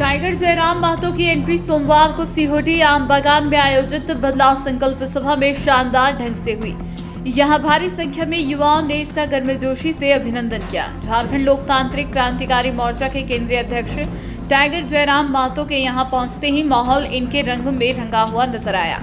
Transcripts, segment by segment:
Tiger Jairam Mahato की entry सोमवार को सीहोडी आम बागान में आयोजित बदलाव संकल्प सभा में शानदार ढंग से हुई। यहां भारी संख्या में युवाओं ने इसका गर्मजोशी से अभिनंदन किया। झारखंड लोकतांत्रिक क्रांतिकारी मोर्चा के केंद्रीय अध्यक्ष टाइगर जयराम महतो के यहां पहुंचते ही माहौल इनके रंग में रंगा हुआ नजर आया।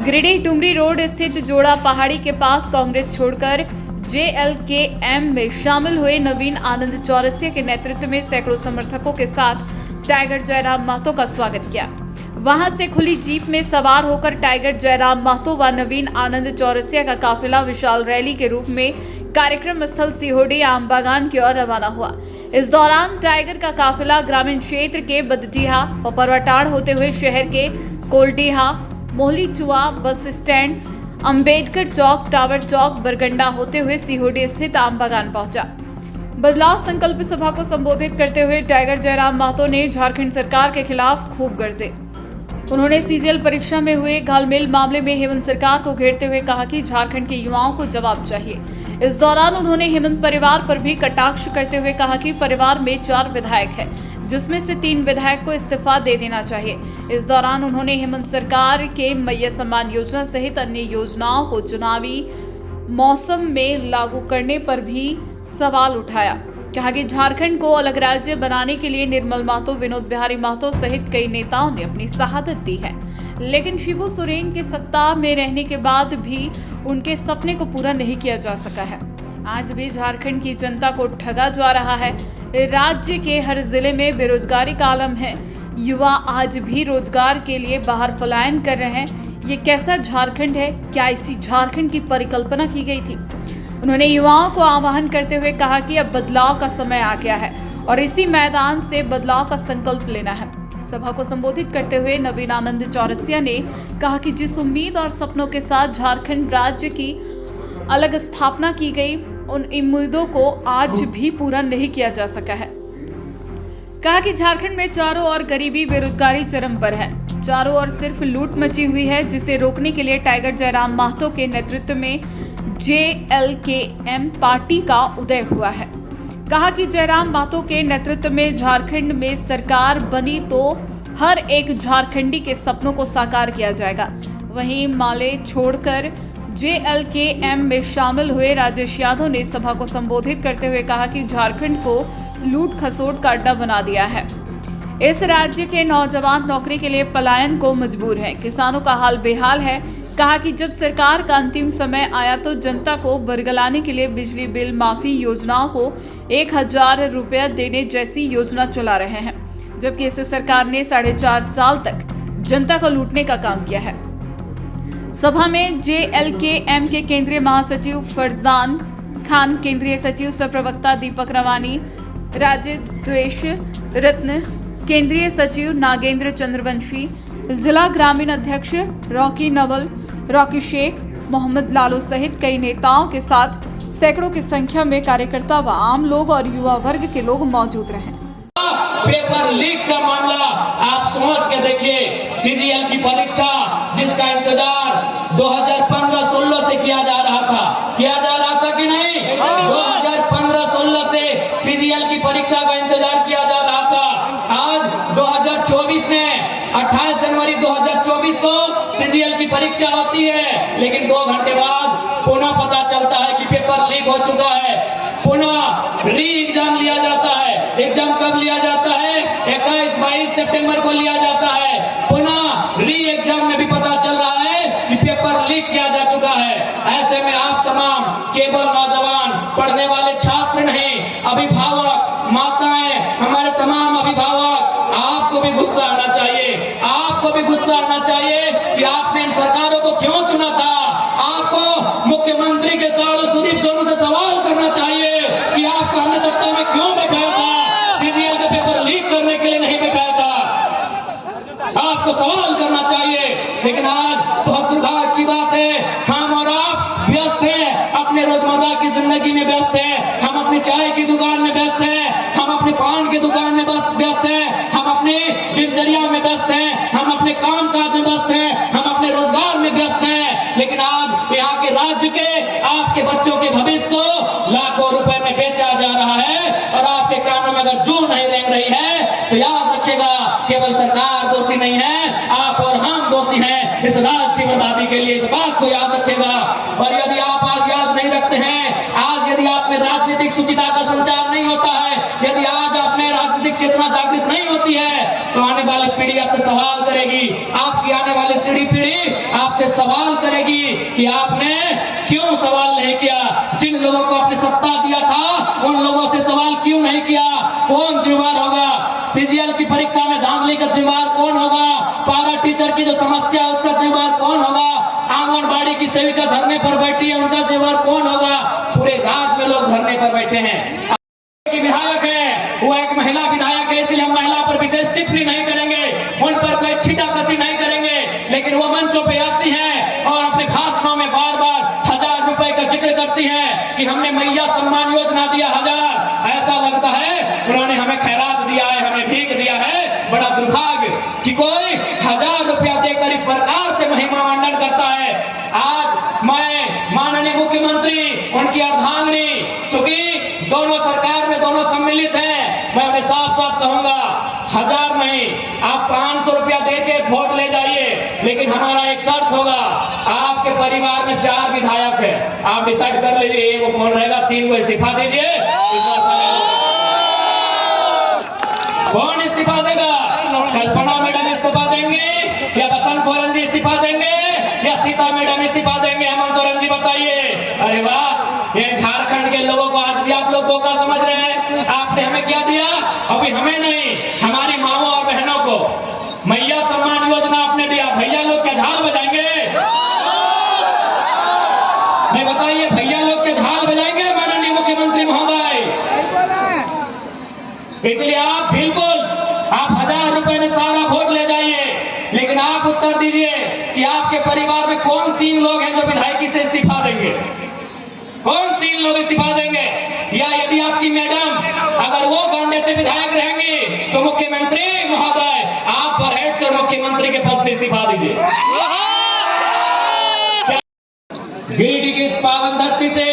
गिरिडीह डुमरी रोड स्थित जोड़ा पहाड़ी के पास कांग्रेस छोड़कर JLKM में शामिल हुए नवीन आनंद चौरसिया के नेतृत्व में सैकड़ों समर्थकों के साथ टाइगर जयराम महतो का स्वागत किया। वहां से खुली जीप में सवार होकर टाइगर जयराम महतो व नवीन आनंद चौरसिया का काफिला विशाल रैली के रूप में कार्यक्रम स्थल सीहोडी आम बागान की ओर रवाना हुआ। इस दौरान टाइगर का काफिला ग्रामीण क्षेत्र के बदडीहा व परवाटाड़ होते हुए शहर के कोलडीहा, मोहलीचुआ बस स्टैंड, अंबेडकर चौक, टावर चौक, बरगंडा होते हुए सीहोडी स्थित आम बागान पहुंचा। बदलाव संकल्प सभा को संबोधित करते हुए टाइगर जयराम महतो ने झारखंड सरकार के खिलाफ खूब गरजे। उन्होंने CGL परीक्षा में हुए घालमेल मामले में हेमंत सरकार को घेरते हुए कहा कि झारखंड के युवाओं को जवाब चाहिए। इस दौरान उन्होंने हेमंत परिवार पर भी कटाक्ष करते हुए कहा कि परिवार में 4 विधायक है, जिसमें से 3 विधायक को इस्तीफा दे देना चाहिए। इस दौरान उन्होंने हेमंत सरकार के मैया सम्मान योजना सहित अन्य योजनाओं को चुनावी मौसम में लागू करने पर भी सवाल उठाया। कहा कि झारखंड को अलग राज्य बनाने के लिए निर्मल महतो, विनोद बिहारी महतो सहित कई नेताओं ने अपनी शहादत दी है, लेकिन शिबू सोरेन के सत्ता में रहने के बाद भी उनके सपने को पूरा नहीं किया जा सका है। आज भी झारखंड की जनता को ठगा जा रहा है। राज्य के हर जिले में बेरोजगारी का आलम है। युवा आज भी रोजगार के लिए बाहर पलायन कर रहे हैं। ये कैसा झारखंड है? क्या इसी झारखंड की परिकल्पना की गई थी? उन्होंने युवाओं को आह्वान करते हुए कहा कि अब बदलाव का समय आ गया है और इसी मैदान से बदलाव का संकल्प लेना है। सभा को संबोधित करते हुए नवीन आनंद चौरसिया ने कहा कि जिस उम्मीद और सपनों के साथ झारखंड राज्य की अलग स्थापना की गई, उन उम्मीदों को आज भी पूरा नहीं किया जा सका है। कहा कि झारखंड में चारों ओर गरीबी, बेरोजगारी चरम पर है। चारों ओर सिर्फ लूट मची हुई है, जिसे रोकने के लिए टाइगर जयराम महतो के नेतृत्व में JLKM पार्टी का उदय हुआ है। कहा कि जयराम महतो के नेतृत्व में झारखंड में सरकार बनी तो हर एक झारखंडी के सपनों को साकार किया जाएगा। वहीं माले छोड़कर JLKM में शामिल हुए राजेश यादव ने सभा को संबोधित करते हुए कहा कि झारखंड को लूट खसोट का अड्डा बना दिया है। इस राज्य के नौजवान नौकरी के लिए पलायन को मजबूर हैं। किसानों का हाल बेहाल है। कहा कि जब सरकार का अंतिम समय आया तो जनता को बरगलाने के लिए बिजली बिल माफी योजनाओं को 1000 रुपया देने जैसी योजना चला रहे हैं, जबकि इस सरकार ने 4.5 साल तक जनता को लूटने का काम किया है। सभा में JLKM के केंद्रीय महासचिव फरजान खान, केंद्रीय सचिव सह प्रवक्ता दीपक रवानी, राज्य द्वेष रत्न, केंद्रीय सचिव नागेंद्र चंद्रवंशी, जिला ग्रामीण अध्यक्ष रॉकी नवल, रॉकी शेख, मोहम्मद लालू सहित कई नेताओं के साथ सैकड़ों की संख्या में कार्यकर्ता व आम लोग और युवा वर्ग के लोग मौजूद रहे। पेपर लीक का मामला आप समझ के देखिए। CGL की परीक्षा जिसका इंतजार 2015-16 से किया जा रहा था कि नहीं? 2015-16 से CGL की परीक्षा का इंतजार किया जा रहा था। आज 2024 में 28 जनवरी 2024 को CGL की परीक्षा होती है, लेकिन 2 घंटे बाद पुनः पता चलता है कि पेपर लीक हो चुका है। पुनः री एग्जाम लिया जाता है। एग्जाम कब लिया जाता है? 21-22 सितंबर को लिया जाता है। पुनः री एग्जाम में भी पता चल रहा है कि पेपर लीक किया जा चुका है। ऐसे में आप तमाम केवल नौजवान पढ़ने वाले छात्र नहीं, अभिभावक, माताएं, हमारे तमाम अभिभावक, आपको भी गुस्सा आना चाहिए। आपको भी गुस्सा आना चाहिए कि आपने इन सरकारों को क्यों चुना था। आपको मुख्यमंत्री के साथ सुदीप सोनू से सवाल करना चाहिए कि आपको हमने सत्ता में क्यों बैठाया था। CGL का पेपर लीक करने के लिए नहीं बैठाया था। आपको सवाल करना चाहिए। लेकिन आज बहुत दुर्भाग्य की बात है, हम और आप व्यस्त हैं, अपने रोजमर्रा की जिंदगी में व्यस्त हैं। हम अपनी चाय की दुकान में व्यस्त हैं, हम अपने पान की दुकान में व्यस्त हैं, हम अपने दिनचर्या में व्यस्त हैं, हम अपने काम काज में व्यस्त हैं, हम अपने रोजगार में व्यस्त हैं। लेकिन आज यहाँ के राज्य के आपके बच्चों के भविष्य को लाखों रुपए में बेचा जा रहा है और आपके कानों में अगर जू नहीं रेंग रही है तो याद रखिएगा केवल सरकार दोषी नहीं है, आप और हम दोषी हैं इस राज की बर्बादी के लिए। इस बात को याद रखेगा। और यदि आप आज याद नहीं रखते हैं, आज यदि आप में राजनीतिक सुचिता का संचार नहीं होता है, यदि आज आप में राजनीतिक चेतना जागृत नहीं होती है, तो आने वाली पीढ़ी आपसे सवाल करेगी, आपकी आने वाली पीढ़ी आपसे सवाल करेगी कि आपने क्यों सवाल नहीं किया। जिन लोगों को आपने सत्ता दिया था उन लोगों से सवाल क्यों नहीं किया। कौन जिम्मेदार होगा? सीजीएल की परीक्षा में धांधली का जिम्मेदार कौन होगा? पारा टीचर की जो समस्या है उसका जिम्मेदार कौन होगा? आंगनबाड़ी की सेविका धरने पर बैठी है, उनका जिम्मेदार कौन होगा? पूरे राज्य में लोग धरने पर बैठे हैं। विधायक है, वो एक महिला विधायक है, इसलिए हम महिला पर विशेष टिप्पणी नहीं करेंगे, उन पर कोई छीटाकशी नहीं करेंगे। लेकिन वो मंचों पे आती है और अपने भाषणों में बार बार 1000 रुपए का जिक्र करती है कि हमने मैया सम्मान योजना दिया 1000। ऐसा लगता है उन्होंने हमें खैरात दिया है, हमें भीख दिया है। बड़ा दुर्भाग्य कि कोई 1000 रुपया देकर इस प्रकार से महिमा मंडन करता है। आज मैं माननीय मुख्यमंत्री, उनकी अर्धांगिनी, चूंकि दोनों सरकार में दोनों सम्मिलित हैं, मैं उन्हें साफ साफ कहूंगा 1000 नहीं, आप 500 रुपया दे के वोट ले जाइए, लेकिन हमारा एक शर्त होगा, आपके परिवार में 4 विधायक है, आप डिसाइड कर लीजिए वो कौन रहेगा, 3 को इस्तीफा दीजिए। इस बार कौन इस्तीफा देगा? कल्पना मैडम इस्तीफा देंगे या बसंत सोरेन जी इस्तीफा देंगे या सीता मैडम इस्तीफा देंगे? हेमंत सोरेन जी बताइए। अरे वाह, ये झारखंड के लोगों को आज भी आप लोग बोका समझ रहे हैं। आपने हमें क्या दिया? अभी हमें नहीं, हमारी माओ और बहनों को मैया सम्मान योजना आपने दिया। भैया लोग क्या झाल बजाएंगे? नहीं, बताइए, भैया लोग क्या झाल बजाएंगे माननीय मुख्यमंत्री महोदय? इसलिए आप बिल्कुल 1000 रुपए में सारा वोट ले जाइए, लेकिन आप उत्तर दीजिए कि आपके परिवार में कौन 3 लोग हैं जो विधायकी से इस्तीफा देंगे? कौन 3 लोग इस्तीफा देंगे? या यदि आपकी मैडम अगर वो गंडे से विधायक रहेंगी तो मुख्यमंत्री महोदय आप पर हटकर मुख्यमंत्री के पद से इस्तीफा दीजिए। गिरिडीह की इस पावन धरती से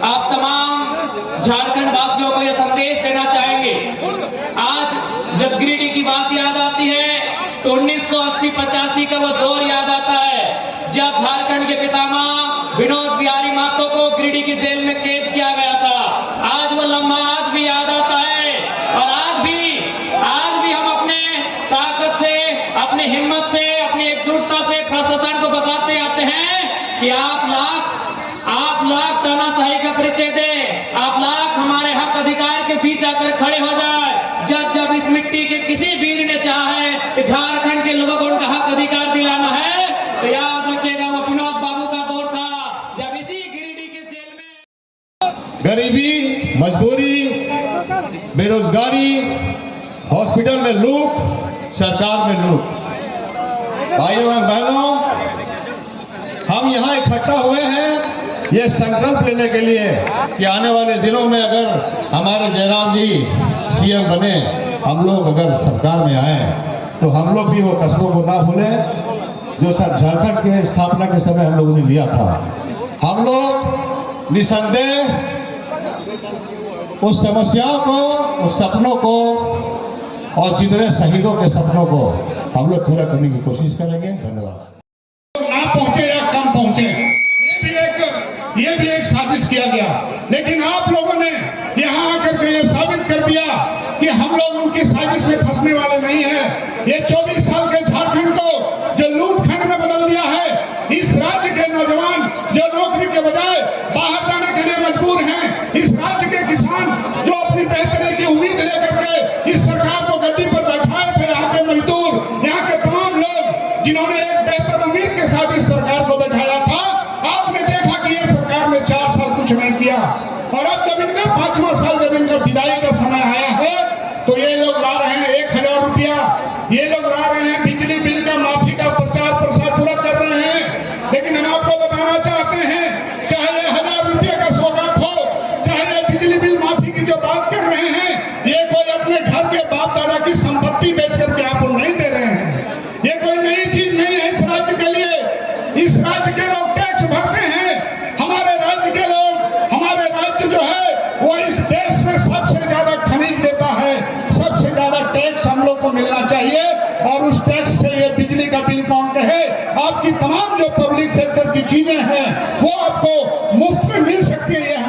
आप तमाम झारखंड वासियों को यह संदेश देना चाहेंगे। आज जब गिरिडीह की बात याद आती है तो 1980-85 का वो दौर याद आता है जब झारखंड के पितामह विनोद बिहारी महतो को गिरिडीह की जेल में कैद किया गया था। आज वो लम्हा आज भी याद आता है और आज भी हम अपने ताकत से, अपनी हिम्मत से, अपनी एकजुटता से प्रशासन को बताते आते हैं कि आप लाख तानाशाही का परिचय दे, आप लाख हमारे हक अधिकार के बीच आकर खड़े हो जाए। जब इस मिट्टी के किसी वीर ने चाहा है कि झारखंड के लोगों को उनका हक अधिकार दिलाना है, तो याद रखिएगा वो विनोद बाबू का दौर था जब इसी गिरिडीह के जेल में गरीबी, मजबूरी, बेरोजगारी, हॉस्पिटल में लूट, सरकार में लूट। भाइयों और बहनों, हम यहाँ इकट्ठा हुए हैं ये संकल्प लेने के लिए कि आने वाले दिनों में अगर हमारे जयराम जी सीएम बने, हम लोग अगर सरकार में आए तो हम लोग भी वो कस्बों को ना भूलें जो सब झारखंड के स्थापना के समय हम लोगों ने लिया था। हम लोग निसंदेह उस समस्याओं को, उस सपनों को और जितने शहीदों के सपनों को हम लोग पूरा करने की कोशिश करेंगे। धन्यवाद। ना पहुंचे या कम पहुंचे, ये भी एक साजिश किया गया, लेकिन आप लोगों ने यहाँ आकर के ये साबित कर दिया कि हम लोग उनकी साजिश में फंसने वाले नहीं हैं। ये 24 साल के झारखंड को जो लूटखंड में बदल दिया है, इस राज्य के नौजवान जो नौकरी के बजाय बाहर जाने के लिए मजबूर हैं, इस राज्य के किसान जो अपनी बेहतरी की उम्मीद लेकर के इस सरकार को गद्दी पर बैठाए थे, यहाँ के मजदूर, यहाँ के तमाम लोग जिन्होंने एक बेहतर उम्मीद के साथ इस सरकार को बैठाया था, आपने देखा कि ये सरकार ने 4 साल कुछ नहीं किया। और अब जब इनका 5वां साल जब इनका विदाई का समय आया है तो ये लोग ला रहे हैं 1000 रुपया, ये लोग ला रहे हैं बिजली बिल का चाहिए और उस टैक्स से ये बिजली का बिल काउंट है, आपकी तमाम जो पब्लिक सेक्टर की चीजें हैं वो आपको मुफ्त में मिल सकती है।